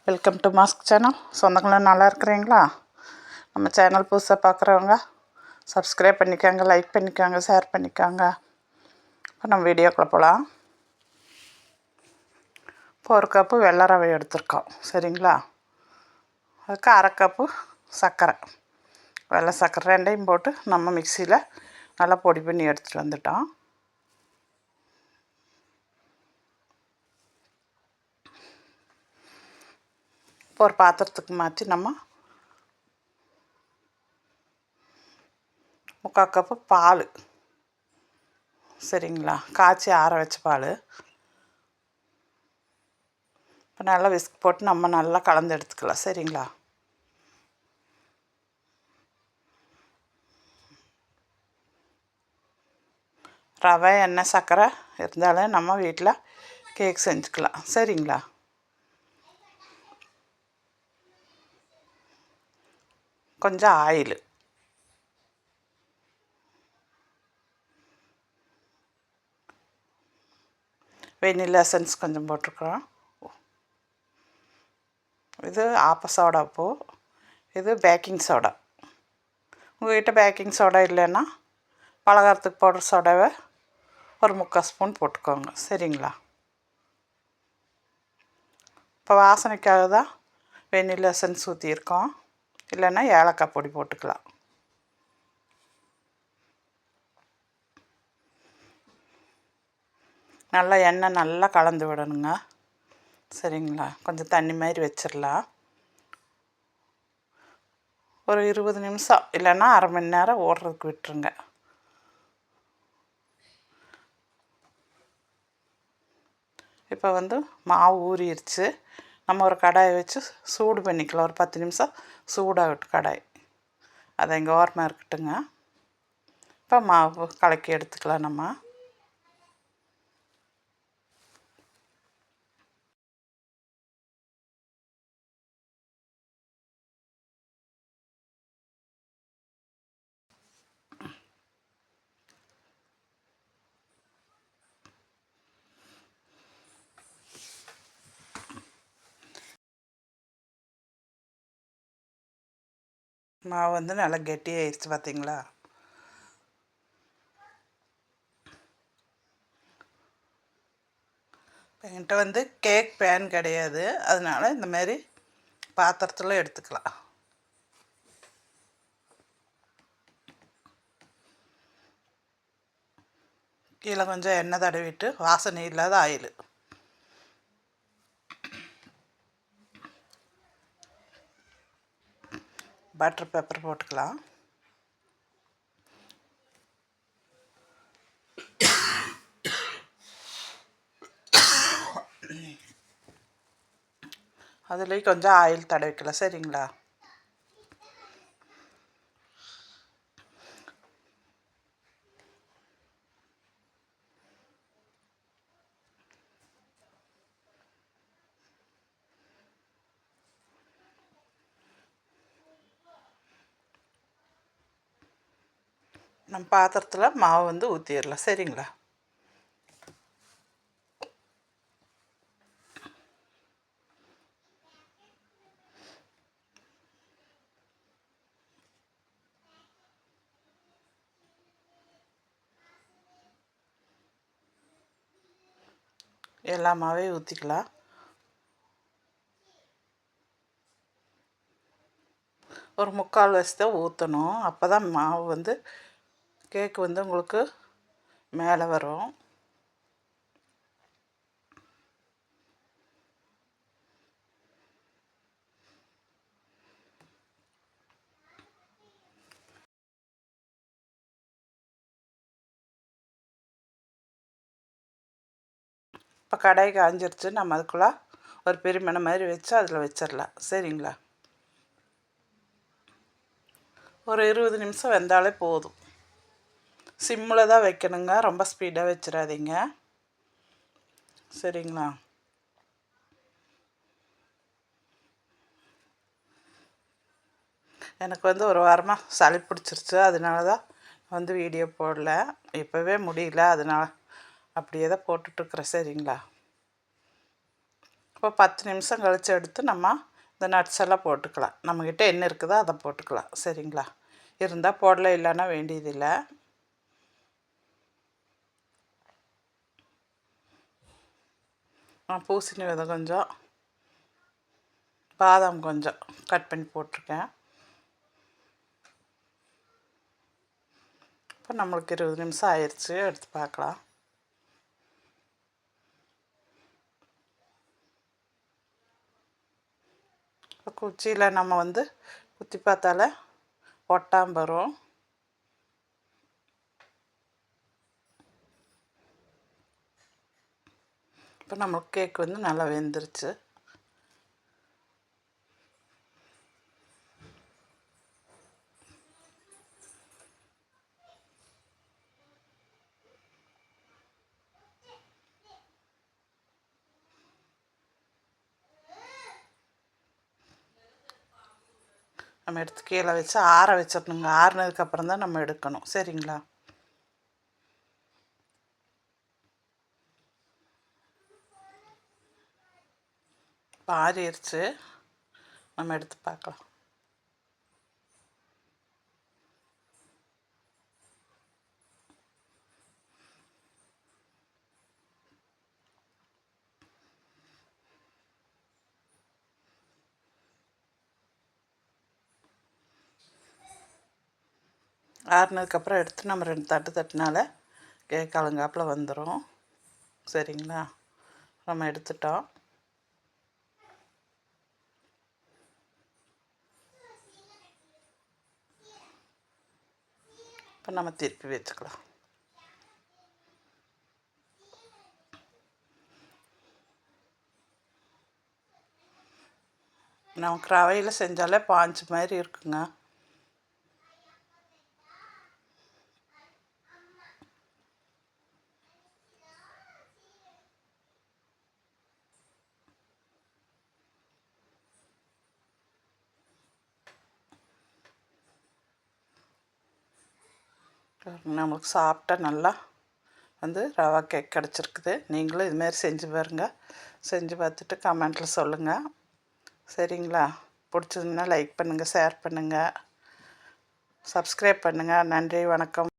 Welcome to mask channel. சொந்தங்களும் நல்லா இருக்கிறீங்களா? நம்ம சேனல் புதுசாக பார்க்குறவங்க சப்ஸ்கிரைப் பண்ணிக்கோங்க, லைக் பண்ணிக்கோங்க, ஷேர் பண்ணிக்கோங்க. இப்போ நம்ம வீடியோக்குள்ளே போகலாம். இப்போ ஒரு கப்பு வெள்ளை ரவை எடுத்துருக்கோம், சரிங்களா? அதுக்கு அரை கப்பு சர்க்கரை, வெள்ளை சர்க்கரை ரெண்டையும் போட்டு நம்ம மிக்சியில் நல்லா பொடி பண்ணி எடுத்துகிட்டு வந்துட்டோம். இப்போ ஒரு பாத்திரத்துக்கு மாற்றி நம்ம 3/4 கப்பு பால், சரிங்களா, காய்ச்சி ஆற வச்ச பால். இப்போ நல்லா விஸ்க் போட்டு நம்ம நல்லா கலந்து எடுத்துக்கலாம், சரிங்களா? ரவை, எண்ணெய், சர்க்கரை இருந்தாலே நம்ம வீட்டில் கேக் செஞ்சுக்கலாம், சரிங்களா? கொஞ்சம் ஆயில், வெனிலா எசன்ஸ் கொஞ்சம் போட்டிருக்குறோம். இது ஆப்ப சோடா பூ, இது பேக்கிங் சோடா. உங்கள்கிட்ட பேக்கிங் சோடா இல்லைன்னா பலகாரத்துக்கு போடுற சோடாவை ஒரு 3/4 ஸ்பூன் போட்டுக்கோங்க, சரிங்களா? இப்போ வாசனைக்காக தான் வெனிலா எசன்ஸ் ஊற்றியிருக்கோம், இல்லைன்னா ஏலக்காய் பொடி போட்டுக்கலாம். நல்லா எண்ணெய் நல்லா கலந்து விடணுங்க, சரிங்களா? கொஞ்சம் தண்ணி மாதிரி வச்சிடலாம். ஒரு 20 நிமிஷம் இல்லைன்னா அரை மணி நேரம் ஓடுறதுக்கு விட்டுருங்க. இப்போ மாவு ஊறிடுச்சு. நம்ம ஒரு கடாயை வச்சு சூடு பண்ணிக்கலாம். ஒரு 10 நிமிஷம் சூடாகட்டும் கடாய். அதை இங்கே ஓரமாக இருக்கட்டுங்க. இப்போ மாவு கலக்கி எடுத்துக்கலாம். நம்ம மாவு நல்லா கெட்டியாகிடுச்சு, பார்த்தீங்களா? என்கிட்ட கேக் பேன் கிடையாது, அதனால் இந்தமாரி பாத்திரத்தில் எடுத்துக்கலாம். கீழே கொஞ்சம் எண்ணெய் தடவிட்டு வாசனை இல்லாத ஆயில், பட்டர் பேப்பர் போட்டுக்கலாம். அதுலேயும் கொஞ்சம் ஆயில் தடவிக்கலாம், சரிங்களா? நம்ம பாத்திரத்தில் மாவு ஊற்றிடலாம், சரிங்களா? எல்லா மாவையும் ஊற்றிக்கலாம். ஒரு 3/4 வச்சு தான் ஊற்றணும். அப்போ தான் மாவு கேக்கு உங்களுக்கு மேலே வரும். இப்போ கடாய் காஞ்சிருச்சு. நம்ம அதுக்குள்ளே ஒரு பெருமனை மாதிரி வச்சு அதில் வச்சிடலாம், சரிங்களா? ஒரு 20 நிமிஷம் வெந்தாலே போதும். சிம்மில் தான் வைக்கணுங்க, ரொம்ப ஸ்பீடாக வச்சிடாதீங்க, சரிங்களா? எனக்கு ஒரு வாரமாக சளி பிடிச்சிருச்சு, அதனால தான் வீடியோ போடல. இப்போவே முடியல, அதனால் அப்படியே தான் போட்டுட்ருக்குறேன், சரிங்களா? இப்போ 10 நிமிஷம் கழித்து எடுத்து நம்ம இந்த நட்ஸ் எல்லாம் போட்டுக்கலாம். நம்மக்கிட்ட என்ன இருக்குதோ அதை போட்டுக்கலாம். சரிங்களா? இருந்தால் போடல, இல்லைன்னா வேண்டியதில்லை. நான் பூசணி விதை கொஞ்சம், பாதாம் கொஞ்சம் கட் பண்ணி போட்டிருக்கேன். இப்போ நம்மளுக்கு 20 நிமிஷம் ஆயிடுச்சு, எடுத்து பார்க்கலாம். இப்போ குச்சியில் நம்ம குத்தி பார்த்தால ஒட்டாமல் வரும். இப்போ நம்மளுக்கு கேக் நல்லா வெந்துருச்சு. நம்ம எடுத்து கீழே வச்சு ஆற வச்சிடணுங்க. ஆறுனதுக்கப்புறம் தான் நம்ம எடுக்கணும். சரிங்களா? இப்போ ஆறிடுச்சு, நம்ம எடுத்து பார்க்கலாம். ஆறுனதுக்கப்புறம் எடுத்து நம்ம 2 தட்டு தட்டினால கேக் அலங்காப்பில் வந்துடும். சரிங்களா? நம்ம எடுத்துட்டோம். இப்போ நம்ம திருப்பி வச்சுக்கலாம். நமக்கு ரவையில் செஞ்சாலே பாஞ்சு மாதிரி இருக்குங்க. நமக்கு சாப்பிட்டா நல்லா ரவா கேக் கிடச்சிருக்குது. நீங்களும் இதுமாரி செஞ்சு பாருங்கள். செஞ்சு பார்த்துட்டு கமெண்ட்டில் சொல்லுங்கள். சரிங்களா? பிடிச்சதுன்னா லைக் பண்ணுங்கள், ஷேர் பண்ணுங்கள், சப்ஸ்கிரைப் பண்ணுங்கள். நன்றி, வணக்கம்.